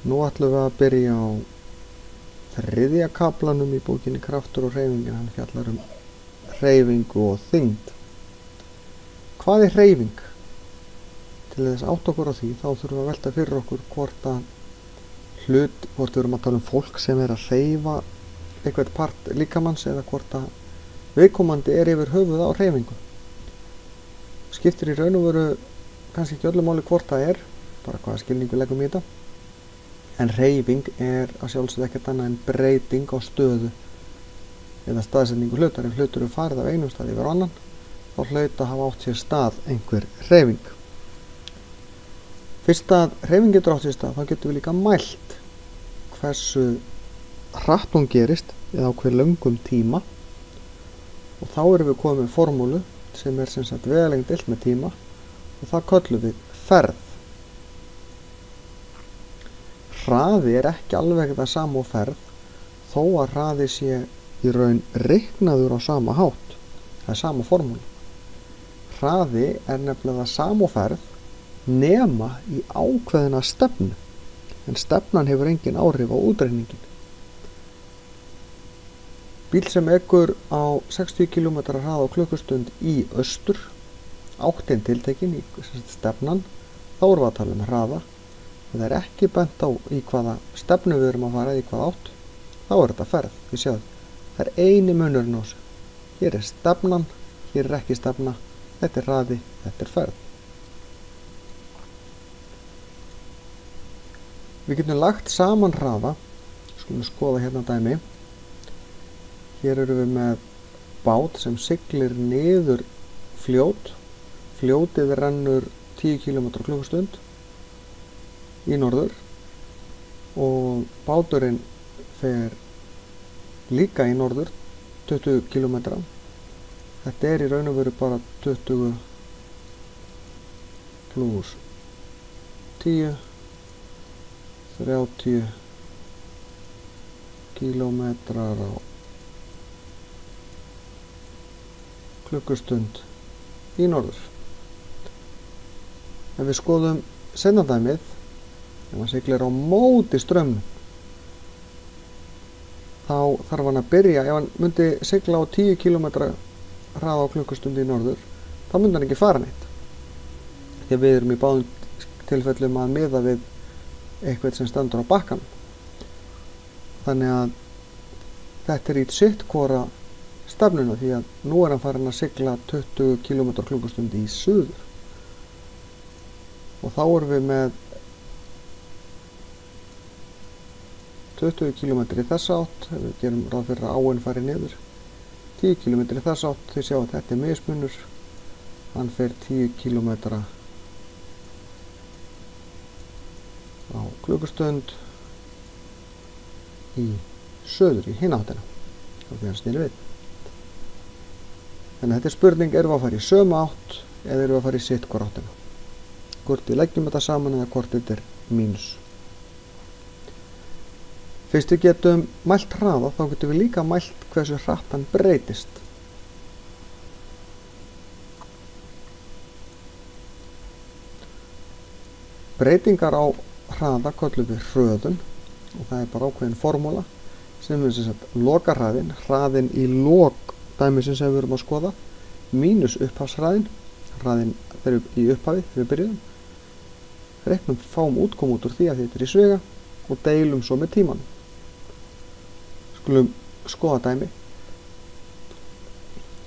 Nú ætlum við að byrja á þriðja kaflanum í bókinni Kraftur og hreyfingin. Hann fjallar hreyfingu og þyngd. Hvað hreyfing? Til þess átt okkur á því þá þurfum við að velta fyrir okkur hvort við erum að tala fólk sem að hreyfa eitthvað part líkamanns eða hvort að viðkomandi yfir höfuð á hreyfingu. Skiptir í raun og veru kannski ekki öllu máli hvort það bara hvaða skilning við leggum í þetta. En hreyfing að sjálfsögðu ekkert annað en breyting á stöðu eða staðsetningu hlutar. Ef hlutur farið af einum stað yfir annan, þá hlaut að hafa átt sér stað einhver hreyfing. Fyrst að hreyfing getur átt sér stað, þá getum við líka mælt hversu hratt hún gerist eða á hver löngum tíma. Og þá erum við komið með formúlu sem sem sagt vegalengd deilt með tíma og það köllum við ferð. Hraði ekki alveg það sama og ferð, þó að hraði sé í raun reiknaður á sama hátt. Það sama formúla. Hraði nefnilega það sama og ferð nema í ákveðina stefnu, en stefnan hefur engin áhrif á útreikningin. Bíl sem ekur á 60 km hraða á klukkustund í austur, áttin tiltekin í stefnan, þá erum við að tala hraða. Það ekki bent á í hvaða stefnu við erum að fara, í hvaða átt, þá þetta ferð. Þið sjáðu, það eini munurinn á þessu. Hér stefnan, hér ekki stefna, þetta hraði, þetta ferð. Við getum lagt saman hraða, skulum skoða hérna dæmi. Hér erum við með bát sem siglir niður fljót. Fljótið rennur 10 km á klukkustund í norður og báturinn fer líka í norður 20 km. Þetta í raun og veru bara 20 pluss 10, 30 km á klukkustund í norður. Ef við skoðum seinna dæmið, ef hann siglir á móti straumnum, þá þarf hann að byrja, ef hann myndi sigla á 10 km hraða á klukkustund í norður, þá myndi hann ekki fara neitt. Því við erum í báðum tilfellum að miða við eitthvað sem stendur á bakkanum. Þannig að þetta í sitt hvora stefnuna, því að nú hann farin að sigla 20 km klukkustund í suður. Og þá erum við með 20 km í þessa átt, ef við gerum ráð fyrir að áin fari niður. 10 km í þessa átt, þið sjá að þetta mismunur. Hann fer 10 km á klukkustund í söður, í hina áttina. Þá fyrir hann snýri við. Þannig að þetta spurning, erum við að fara í sömu átt eða erum við að fara í sitt hvora áttina. Hvort við leggjum þetta saman eða hvort þetta mínus. Fyrst við getum mælt hraða, þá getum við líka mælt hversu hratt hann breytist. Breytingar á hraða köllum við hröðun og það bara ákveðin formúla sem við lokahraðin, hraðin í lok dæmisins sem við erum að skoða, mínus upphafshraðin, hraðin í upphafi þegar við byrjuðum. Reiknum fáum útkom út úr því að þetta í svega og deilum svo með tímanum. Skulum skoða dæmi.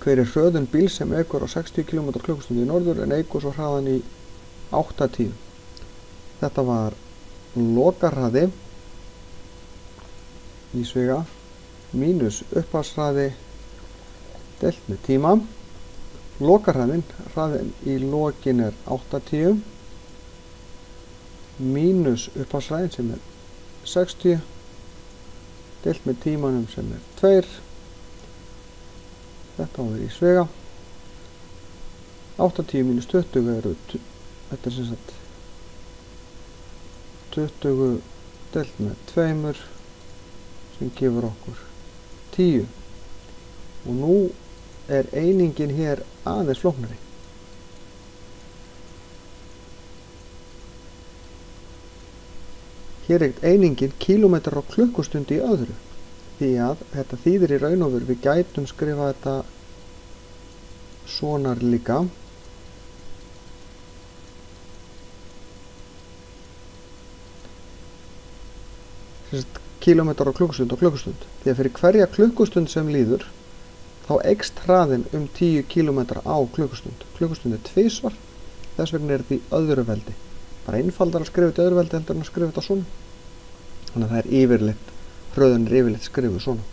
Hver hröðun bíl sem ekur á 60 km klukkustund í norður en ekur svo hraðan í 80. Þetta var lokahraði í svega mínus upphafshraði deilt með tíma. Lokahraðin, hraðin í lokin 80 mínus upphafshraðin sem 60 deilt með tímanum sem 2. Þetta á við í svega. 80 mínus 20 þetta sem sagt 20 deilt með 2 sem gefur okkur 10. Og nú einingin hér aðeins flóknari. Hér er einingin kílómetrar á klukkustund í öðru, því að þetta þýðir í raun og veru, við gætum skrifa þetta svona líka. Kílómetrar á klukkustund og klukkustund. Því að fyrir hverja klukkustund sem líður, þá eykst hraðinn 10 kílómetra á klukkustund. Klukkustund er tvisvar, þess vegna er þetta í öðru veldi. Bara einfaldar að skrifa þetta í öðru veldi heldur en að skrifa þetta svona. Þannig að það er yfirleitt, hröðun er yfirleitt skrifuð svona.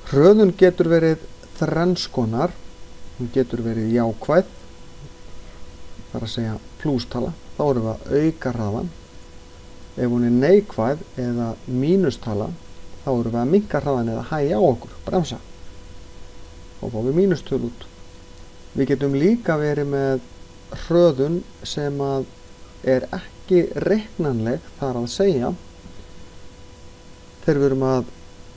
Hröðun getur verið þrenns konar. Hún getur verið jákvæð, það er að segja plústala, þá erum við að auka hraðann. Ef hún er neikvæð eða mínustala, þá erum við að minnka hraðann eða hægja á okkur, bremsa. Þá fáum við mínustöl út. Við getum líka verið með hröðun sem að er ekki reiknanleg, þar að segja, þegar við erum að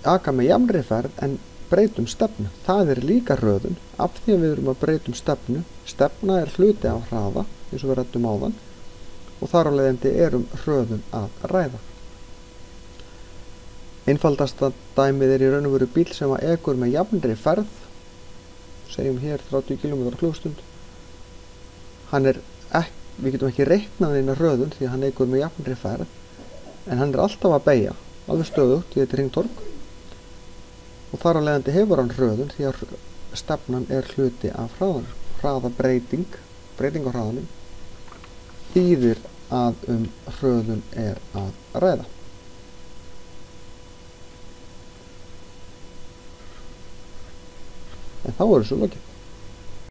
aka með jafnri ferð en breytum stefnu. Það er líka hröðun, af því að við erum að breytum stefnu. Stefna er hluti af hraða, eins og við ræddum áðan, og þar á leiðandi er hröðun að ræða. Einfaldasta dæmið er í raun og veru bíl sem að ekur með jafnri ferð, segjum hér 30 km/klst. Við getum ekki reiknað eina hröðun því að hann ekur með jafnri ferð, en hann er alltaf að beygja, alveg stöðugt í þetta hringtorg, og þar á leiðandi hefur hann hröðun því að stefnan er hluti af hraðanum. Hraðabreyting á hraðanum, þýðir að hröðun er að ræða. En þá er þessu lokið.